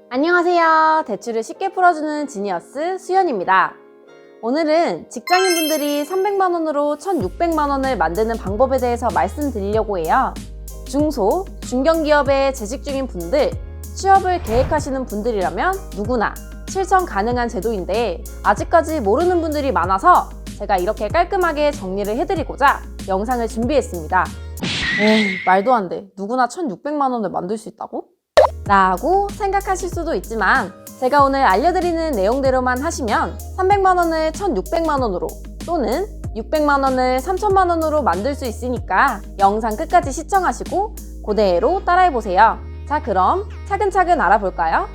안녕하세요. 대출을 쉽게 풀어주는 지니어스 수연입니다. 오늘은 직장인분들이 300만원으로 1600만원을 만드는 방법에 대해서 말씀드리려고 해요. 중소, 중견기업에 재직 중인 분들, 취업을 계획하시는 분들이라면 누구나 실천 가능한 제도인데 아직까지 모르는 분들이 많아서 제가 이렇게 깔끔하게 정리를 해드리고자 영상을 준비했습니다. 에이, 말도 안 돼. 누구나 1600만원을 만들 수 있다고? 라고 생각하실 수도 있지만 제가 오늘 알려드리는 내용대로만 하시면 300만원을 1600만원으로 또는 600만원을 3000만원으로 만들 수 있으니까 영상 끝까지 시청하시고 그대로 따라해보세요. 자, 그럼 차근차근 알아볼까요?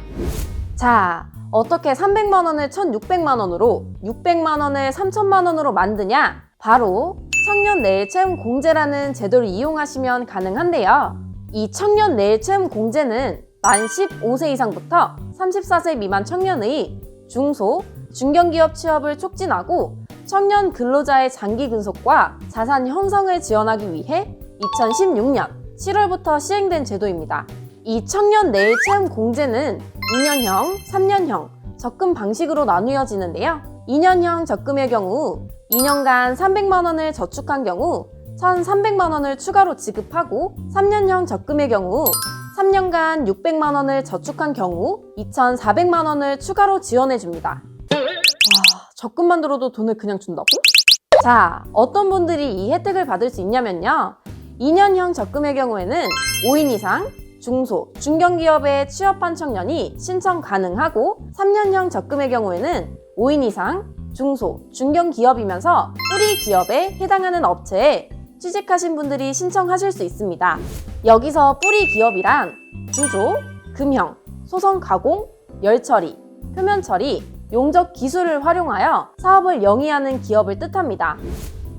자, 어떻게 300만원을 1600만원으로 600만원을 3000만원으로 만드냐? 바로 청년 내일 채용 공제라는 제도를 이용하시면 가능한데요. 이 청년 내일 채용 공제는 만 15세 이상부터 34세 미만 청년의 중소, 중견기업 취업을 촉진하고 청년 근로자의 장기 근속과 자산 형성을 지원하기 위해 2016년 7월부터 시행된 제도입니다. 이 청년 내일 채용 공제는 2년형, 3년형 적금 방식으로 나누어지는데요. 2년형 적금의 경우 2년간 300만원을 저축한 경우 1,300만원을 추가로 지급하고 3년형 적금의 경우 3년간 600만원을 저축한 경우 2,400만원을 추가로 지원해줍니다. 와, 적금만 들어도 돈을 그냥 준다고? 자, 어떤 분들이 이 혜택을 받을 수 있냐면요. 2년형 적금의 경우에는 5인 이상 중소, 중견기업에 취업한 청년이 신청 가능하고 3년형 적금의 경우에는 5인 이상 중소, 중견기업이면서 뿌리 기업에 해당하는 업체에 취직하신 분들이 신청하실 수 있습니다. 여기서 뿌리 기업이란 주조, 금형, 소성 가공, 열처리, 표면 처리, 용접 기술을 활용하여 사업을 영위하는 기업을 뜻합니다.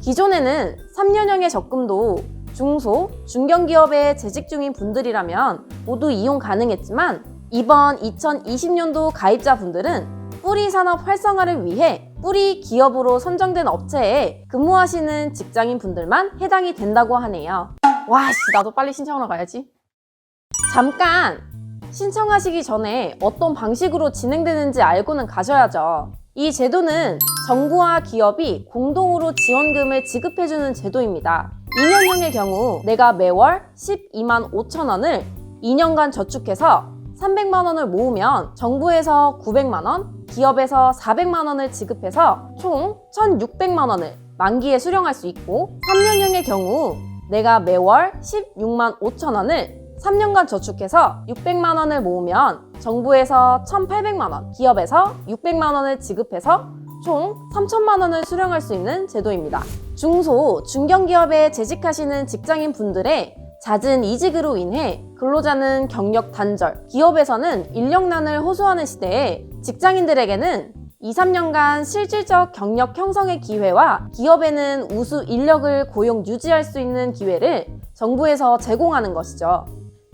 기존에는 3년형의 적금도 중소, 중견기업에 재직 중인 분들이라면 모두 이용 가능했지만 이번 2020년도 가입자분들은 뿌리 산업 활성화를 위해 뿌리 기업으로 선정된 업체에 근무하시는 직장인 분들만 해당이 된다고 하네요. 와, 씨, 나도 빨리 신청하러 가야지. 잠깐! 신청하시기 전에 어떤 방식으로 진행되는지 알고는 가셔야죠. 이 제도는 정부와 기업이 공동으로 지원금을 지급해주는 제도입니다. 2년형의 경우 내가 매월 12만 5천 원을 2년간 저축해서 300만원을 모으면 정부에서 900만원, 기업에서 400만원을 지급해서 총 1,600만원을 만기에 수령할 수 있고 3년형의 경우 내가 매월 16만 5천 원을 3년간 저축해서 600만원을 모으면 정부에서 1,800만원, 기업에서 600만원을 지급해서 총 3,000만원을 수령할 수 있는 제도입니다. 중소, 중견기업에 재직하시는 직장인 분들의 잦은 이직으로 인해 근로자는 경력 단절, 기업에서는 인력난을 호소하는 시대에 직장인들에게는 2, 3년간 실질적 경력 형성의 기회와 기업에는 우수 인력을 고용 유지할 수 있는 기회를 정부에서 제공하는 것이죠.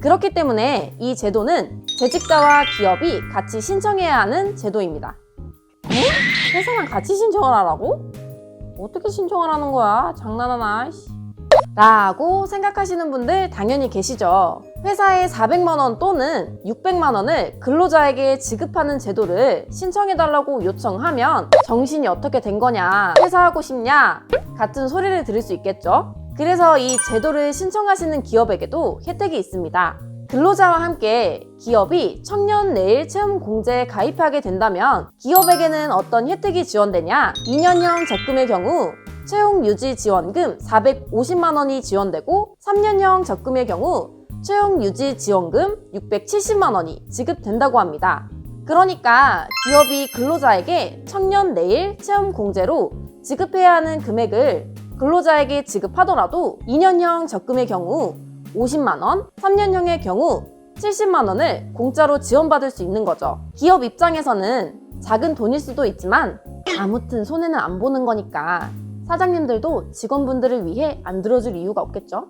그렇기 때문에 이 제도는 재직자와 기업이 같이 신청해야 하는 제도입니다. 회사랑 같이 신청을 하라고? 어떻게 신청을 하는 거야? 장난하나? 라고 생각하시는 분들 당연히 계시죠. 회사에 400만원 또는 600만원을 근로자에게 지급하는 제도를 신청해달라고 요청하면 정신이 어떻게 된 거냐, 퇴사하고 싶냐 같은 소리를 들을 수 있겠죠. 그래서 이 제도를 신청하시는 기업에게도 혜택이 있습니다. 근로자와 함께 기업이 청년 내일 채용 공제에 가입하게 된다면 기업에게는 어떤 혜택이 지원되냐? 2년형 적금의 경우 채용 유지 지원금 450만원이 지원되고 3년형 적금의 경우 채용 유지 지원금 670만원이 지급된다고 합니다. 그러니까 기업이 근로자에게 청년 내일 채용 공제로 지급해야 하는 금액을 근로자에게 지급하더라도 2년형 적금의 경우 50만원, 3년형의 경우 70만원을 공짜로 지원받을 수 있는 거죠. 기업 입장에서는 작은 돈일 수도 있지만 아무튼 손해는 안 보는 거니까 사장님들도 직원분들을 위해 안 들어줄 이유가 없겠죠?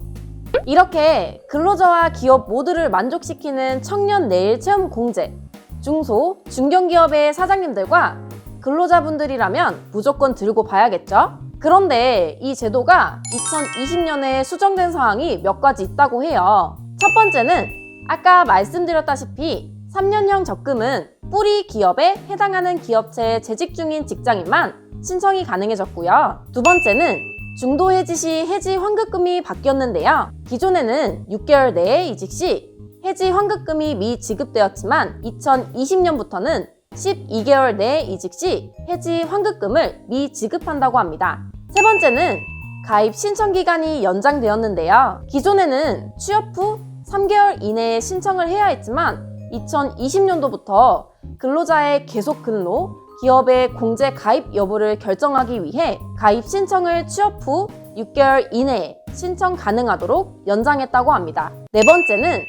이렇게 근로자와 기업 모두를 만족시키는 청년 내일 채용 공제, 중소, 중견기업의 사장님들과 근로자분들이라면 무조건 들고 봐야겠죠? 그런데 이 제도가 2020년에 수정된 사항이 몇 가지 있다고 해요. 첫 번째는 아까 말씀드렸다시피 3년형 적금은 뿌리 기업에 해당하는 기업체에 재직 중인 직장인만 신청이 가능해졌고요. 두 번째는 중도 해지 시 해지 환급금이 바뀌었는데요. 기존에는 6개월 내에 이직 시 해지 환급금이 미지급되었지만 2020년부터는 12개월 내에 이직 시 해지 환급금을 미지급한다고 합니다. 세 번째는 가입 신청 기간이 연장되었는데요. 기존에는 취업 후 3개월 이내에 신청을 해야 했지만 2020년도부터 근로자의 계속 근로, 기업의 공제 가입 여부를 결정하기 위해 가입 신청을 취업 후 6개월 이내에 신청 가능하도록 연장했다고 합니다. 네 번째는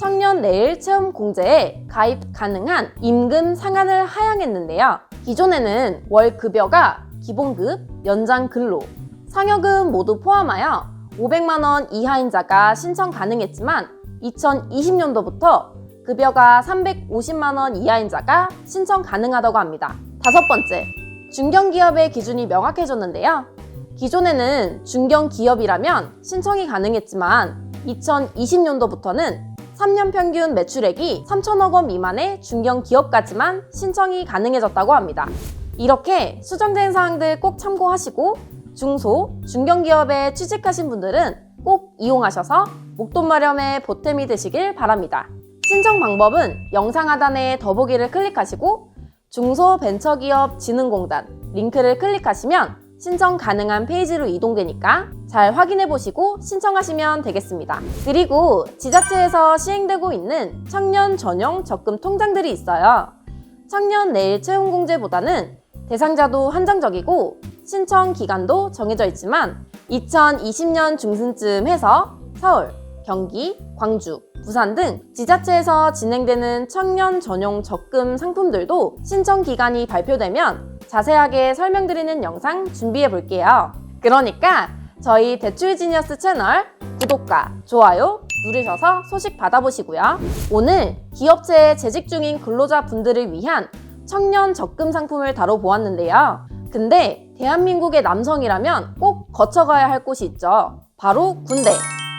청년 내일 체험 공제에 가입 가능한 임금 상한을 하향했는데요. 기존에는 월 급여가 기본급, 연장 근로, 상여금 모두 포함하여 500만 원 이하인 자가 신청 가능했지만 2020년도부터 급여가 350만 원 이하인 자가 신청 가능하다고 합니다. 다섯 번째, 중견기업의 기준이 명확해졌는데요. 기존에는 중견기업이라면 신청이 가능했지만 2020년도부터는 3년 평균 매출액이 3천억 원 미만의 중견기업까지만 신청이 가능해졌다고 합니다. 이렇게 수정된 사항들 꼭 참고하시고 중소, 중견기업에 취직하신 분들은 꼭 이용하셔서 목돈 마련에 보탬이 되시길 바랍니다. 신청 방법은 영상 하단에 더보기를 클릭하시고 중소벤처기업진흥공단 링크를 클릭하시면 신청 가능한 페이지로 이동되니까 잘 확인해 보시고 신청하시면 되겠습니다. 그리고 지자체에서 시행되고 있는 청년 전용 적금 통장들이 있어요. 청년 내일 채용 공제보다는 대상자도 한정적이고 신청 기간도 정해져 있지만 2020년 중순쯤 해서 서울, 경기, 광주, 부산 등 지자체에서 진행되는 청년 전용 적금 상품들도 신청 기간이 발표되면 자세하게 설명드리는 영상 준비해 볼게요. 그러니까 저희 대출 지니어스 채널 구독과 좋아요 누르셔서 소식 받아보시고요. 오늘 기업체에 재직 중인 근로자 분들을 위한 청년 적금 상품을 다뤄보았는데요. 근데 대한민국의 남성이라면 꼭 거쳐가야 할 곳이 있죠. 바로 군대.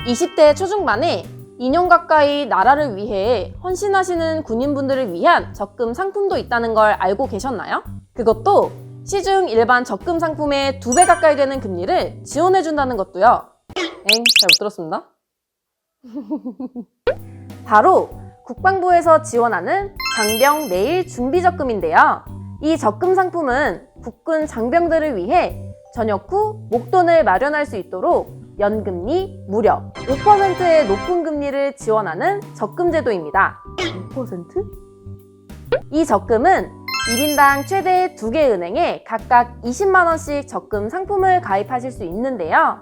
20대 초중반에 2년 가까이 나라를 위해 헌신하시는 군인분들을 위한 적금 상품도 있다는 걸 알고 계셨나요? 그것도 시중 일반 적금 상품의 2배 가까이 되는 금리를 지원해준다는 것도요. 잘 못 들었습니다. 바로 국방부에서 지원하는 장병 내일 준비 적금인데요. 이 적금 상품은 국군 장병들을 위해 전역 후 목돈을 마련할 수 있도록 연금리 무려 5%의 높은 금리를 지원하는 적금 제도입니다. 5%? 이 적금은 1인당 최대 2개 은행에 각각 20만 원씩 적금 상품을 가입하실 수 있는데요.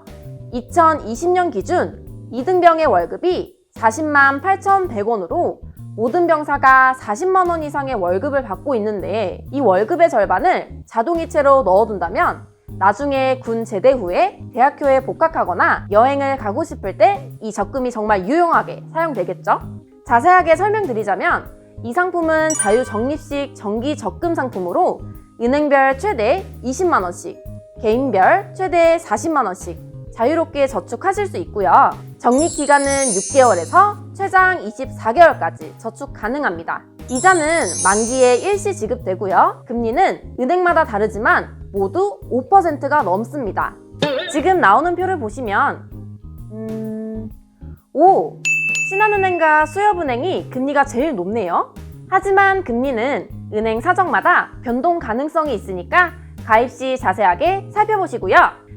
2020년 기준 2등병의 월급이 40만 8,100원으로 5등병사가 40만 원 이상의 월급을 받고 있는데 이 월급의 절반을 자동이체로 넣어둔다면 나중에 군 제대 후에 대학교에 복학하거나 여행을 가고 싶을 때 이 적금이 정말 유용하게 사용되겠죠? 자세하게 설명드리자면 이 상품은 자유적립식 정기 적금 상품으로 은행별 최대 20만 원씩, 개인별 최대 40만 원씩 자유롭게 저축하실 수 있고요. 적립 기간은 6개월에서 최장 24개월까지 저축 가능합니다. 이자는 만기에 일시 지급되고요. 금리는 은행마다 다르지만 모두 5%가 넘습니다. 지금 나오는 표를 보시면 신한은행과 수협은행이 금리가 제일 높네요. 하지만 금리는 은행 사정마다 변동 가능성이 있으니까 가입 시 자세하게 살펴보시고요.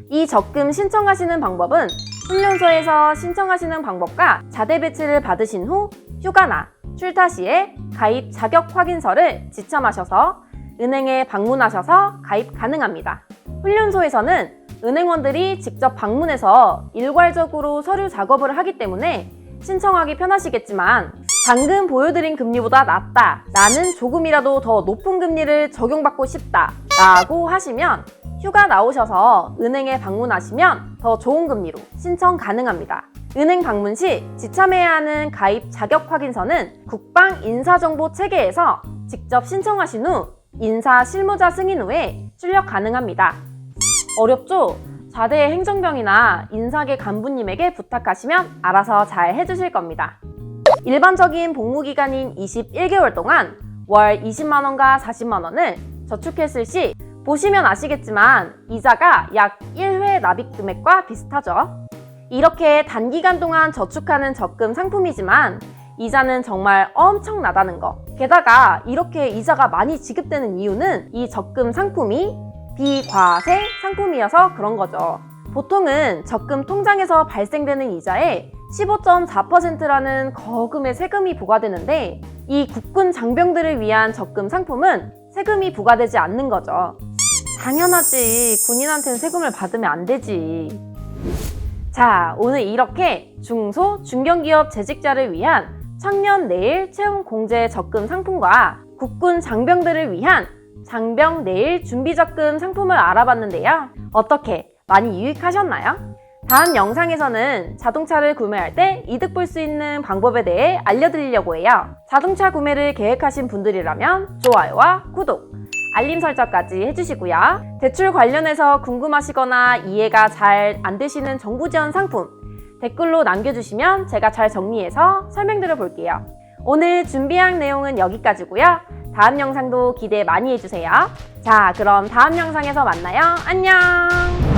이 적금 신청하시는 방법은 훈련소에서 신청하시는 방법과 자대 배치를 받으신 후 휴가나 출타 시에 가입 자격 확인서를 지참하셔서 은행에 방문하셔서 가입 가능합니다. 훈련소에서는 은행원들이 직접 방문해서 일괄적으로 서류 작업을 하기 때문에 신청하기 편하시겠지만 방금 보여드린 금리보다 낫다, 나는 조금이라도 더 높은 금리를 적용받고 싶다 라고 하시면 휴가 나오셔서 은행에 방문하시면 더 좋은 금리로 신청 가능합니다. 은행 방문 시 지참해야 하는 가입 자격 확인서는 국방인사정보체계에서 직접 신청하신 후 인사 실무자 승인 후에 출력 가능합니다. 어렵죠? 자대 행정병이나 인사계 간부님에게 부탁하시면 알아서 잘 해주실 겁니다. 일반적인 복무기간인 21개월 동안 월 20만원과 40만원을 저축했을 시 보시면 아시겠지만 이자가 약 1회 납입 금액과 비슷하죠. 이렇게 단기간 동안 저축하는 적금 상품이지만 이자는 정말 엄청나다는 거. 게다가 이렇게 이자가 많이 지급되는 이유는 이 적금 상품이 비과세 상품이어서 그런 거죠. 보통은 적금 통장에서 발생되는 이자에 15.4%라는 거금의 세금이 부과되는데 이 국군 장병들을 위한 적금 상품은 세금이 부과되지 않는 거죠. 당연하지. 군인한테는 세금을 받으면 안 되지. 자, 오늘 이렇게 중소, 중견기업 재직자를 위한 청년 내일 채용 공제 적금 상품과 국군 장병들을 위한 장병 내일 준비 적금 상품을 알아봤는데요. 어떻게 많이 유익하셨나요? 다음 영상에서는 자동차를 구매할 때 이득 볼 수 있는 방법에 대해 알려드리려고 해요. 자동차 구매를 계획하신 분들이라면 좋아요와 구독, 알림 설정까지 해주시고요. 대출 관련해서 궁금하시거나 이해가 잘 안 되시는 정부 지원 상품 댓글로 남겨주시면 제가 잘 정리해서 설명드려 볼게요. 오늘 준비한 내용은 여기까지고요. 다음 영상도 기대 많이 해주세요. 자, 그럼 다음 영상에서 만나요. 안녕!